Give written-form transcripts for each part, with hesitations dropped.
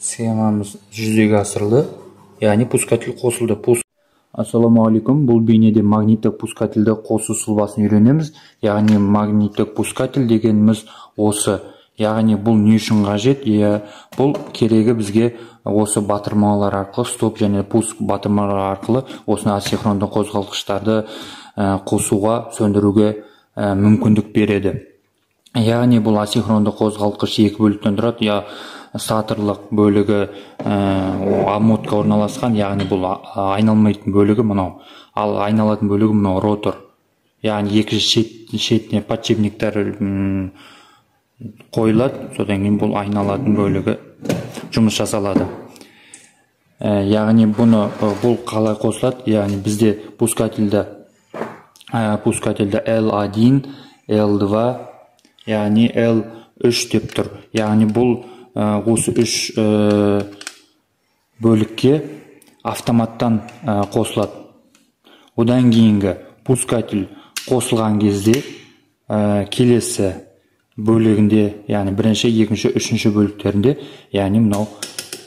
схемамыз жүзеге асырылды, яғни пускатель қосылды. Ассалаумағалейкум, бұл бейнеде магниттік пускательді қосу сұлбасын үйренеміз. Яғни магниттік пускатель дегеніміз осы. Яғни бұл не үшін қажет? Бұл керегі бізге осы батырмалар арқылы, стоп және пуск батырмалар арқылы осыны асинхронды қозғалтқыштарды қосуға, сөндіруге мүмкіндік береді. Яғни бұл асинхронды қозғалтқыш екі бөліктен тұрады. Сатырлық бөлігі аммотқа орналасқан, яғни бұл айналмайтын бөлігі мынау, ал айналатын бөлігі мынау ротор. Яғни екі шетіне подшипниктер қойылады, содан кейін бұл айналатын бөлігі жұмыс жасалады. Яғни бұл қалай қосылады? Яғни бізде пускательді L1, L2, яғни L3 деп тұр. Яғни бұл осы үш бөлікке автоматтан қосылады. Одан кейінгі пускатель қосылған кезде келесі бөлігінде, яғни бірінші, екінші, үшінші бөліктерінде, яғни мынау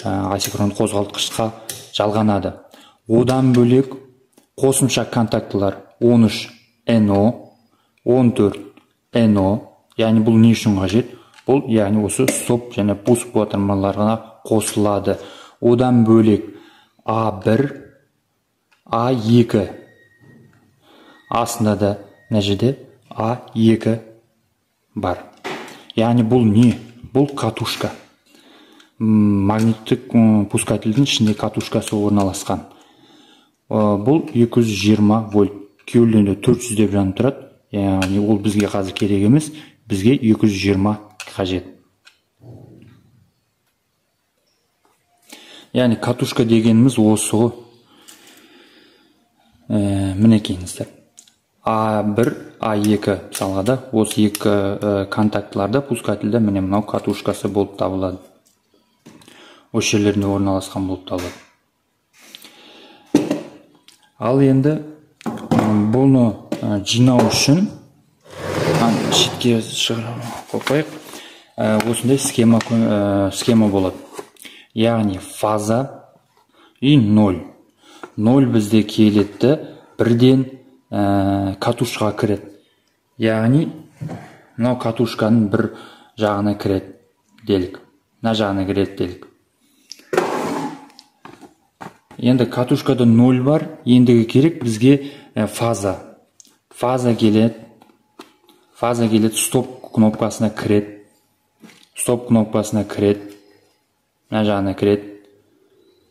асинхронды қозғалтқышқа жалғанады. Одан бөлек қосымша контактылар 13NO, 14NO, яғни бұл не үшін қажет? Бұл яғни осы стоп және пуск батырмаларына қосылады. Одан бөлек A1, A2, астында да мына жерде A2 бар. Яғни бұл не? Бұл катушка. Магниттік пускательдің ішінде катушкасы орналасқан. Бұл 220 вольт. Кейбіреулерінде 400 деп жанып тұрады. Яғни ол бізге қазір керек емес, бізге 220 қажет. Яғни катушка дегеніміз осы ғой. Мінекейіңіздер. A1, A2 мысалға, осы екі контактыларда пускательді міне мынау катушкасы болып табылады. Осы жерлерінде орналасқан болып табылады. Ал енді бұны жинау үшін шетке қойып, осындай схема болады. Яғни фаза и 0. 0 бізде келетті, бірден катушқа кіреді. Яғни мынау катушканың бір жағына кіреді делік. Мына жағына кіреді делік. Енді катушкада 0 бар, ендігі керек бізге фаза. Фаза келеді, стоп кнопкасына кіреді. Стоп кнопкасына кіреді, мына жағына кіреді.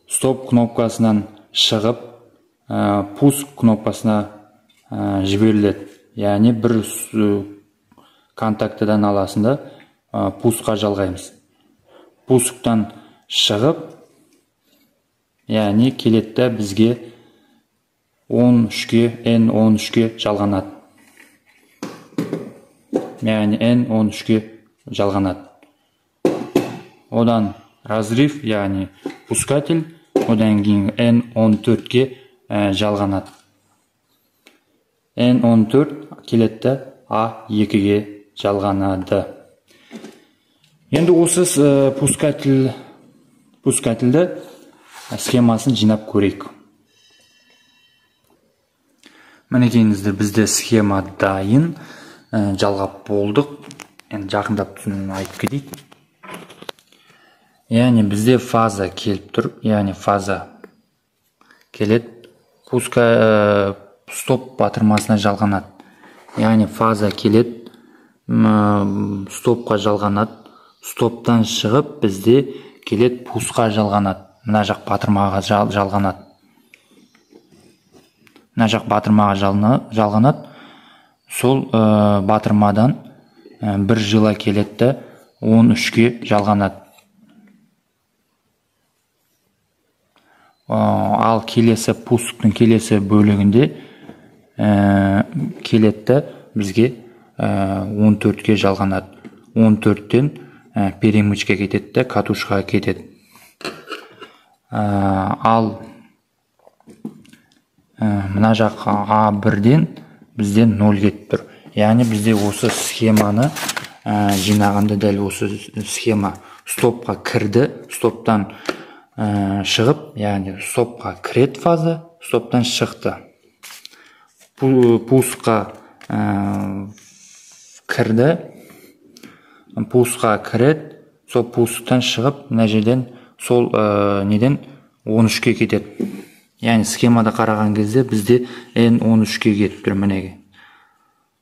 Стоп кнопкасынан шығып, пуск кнопкасына жіберіледі. Яғни бір контактыдан аласында пускқа жалғаймыз. Пусктан шығып, яғни келетті бізге N13-ке жалғанады. Яғни N13-ке жалғанады. Одан разрыв, яғни пускатель, одан кейін N14-ке жалғанады. N14 келетті A2-ге жалғанады. Енді осы пускательді схемасын жинап көрейік. Мінекейіңіздер, бізде схема дайын, жалғап болдық. Енді жақындап түсініп айтып кетейік. Яғни бізде фаза келіп тұр, яғни фаза келеді, стоп батырмасына жалғанады. Яғни фаза келеді, стопқа жалғанады, стоптан шығып бізде келеді пускқа жалғанады. Мына жақ батырмаға жалғанады. Мына жақ батырмаға жалғанады. Сол батырмадан бір жыла келетті 13-ке жалғанады. Ал келесі пусктың келесі бөлігінде келетті бізге 14-ке жалғанады. 14-тен перемычка кетеді, катушқа кетеді. Ал мына жақ A1-ден бізде 0 кетіп тұр. Яғни бізде осы схеманы жинағанда дәл осы схема стопқа кірді, стоптан шығып, яғни стопқа кіреді фаза, стоптан шықты. Пусқа кірді, пусқа кіреді, сол пустан шығып, мына жерден сол неден 13-ке кетеді. Яғни схемада қараған кезде бізде N13-ке кетіп тұр, мінеге.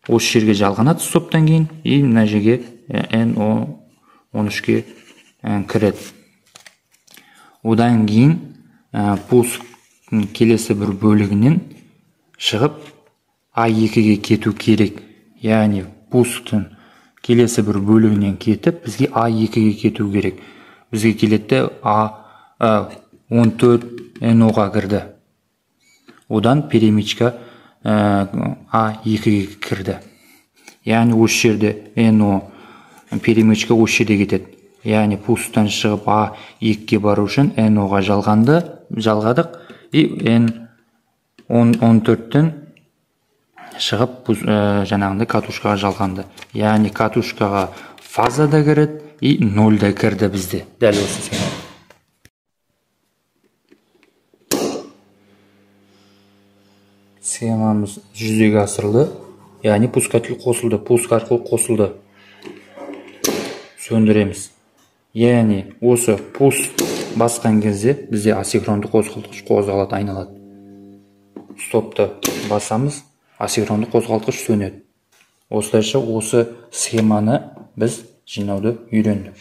Осы жерге жалғанады стоптан кейін, мына жерге N13-ке кіреді. Одан кейін пуск келесі бір бөлігінен шығып A2-ге кету керек. Яғни пусктың келесі бір бөлігінен кетіп, бізге A2-ге кету керек. Бізге келеді A14 NO-ға кірді. Одан перемичка A2-ге кірді. Яғни осы жерде NO перемичка осы жерде кетеді. Яғни пусктан шығып A2-ге бару үшін NO-ға жалғадық. N14-тен шығып жаңағындай катушкаға жалғанды. Яғни катушкаға фаза да кіреді, 0 да кірді бізде. Дәл осы схема. Схемамыз жүзеге асырылды. Яғни пускатель қосылды, пуск арқылы қосылды. Сөндіреміз. Яғни осы пуск басқан кезде бізде асинхронды қозғалтқыш қозғалады, айналады. Стопты басамыз, асинхронды қозғалтқыш сөнеді. Осылайша осы схеманы біз жинауды үйрендік.